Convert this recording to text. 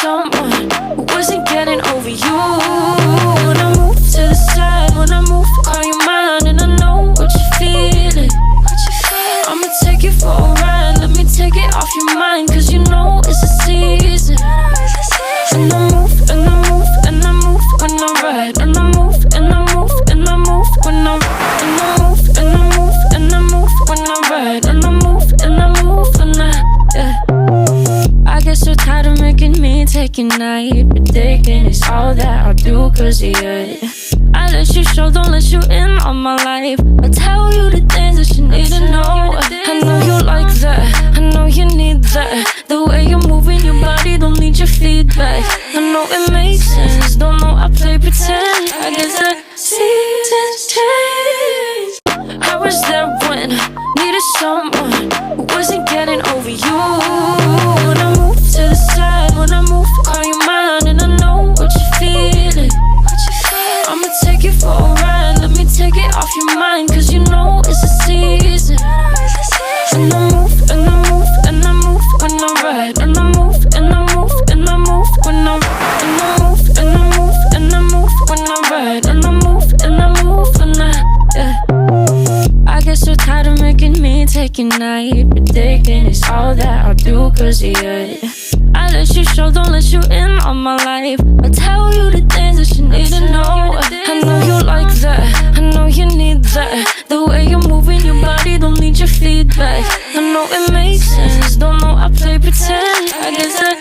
someone who wasn't getting over you. When I move to the side, when I move, call you mine, and I know what you're feeling. I'ma take you for a ride, let me take it off your mind, cause you know it's a season. And I move, and I move, and I move when I ride, and I move, and I move, and I move when I ride, and I move, and I move, and I move when I ride, and I move, and I move when I guess you're tired of making me take your night, predicting it's all that I'll do cause of you. I let you show, don't let you in on my life. I tell you the things that you need to know. I know you like that, I know you need that. The way you're moving your body, don't need your feedback. I know it makes sense, don't know I play pretend. I guess the seasons change. I was there when I needed someone who wasn't getting over you. When I move to the side, when I move, call you mine, and I know what you're feeling. I'ma take you for a ride, let me take it off your mind, cause you know it's a season. And I move, and I move, and I move when I ride, and I move, and I move, and I move when I ride, and I move, and I move, and I move when I ride, and I move, and I move when I guess you're tired of making me take your night, predicting it's all that I'll do cause of you. I let you show, don't let you in on my life. I tell you the things that you need to know. I know you like that, I know you need that. The way you're moving your body, don't need your feedback. I know it makes sense, don't know I play pretend. I guess the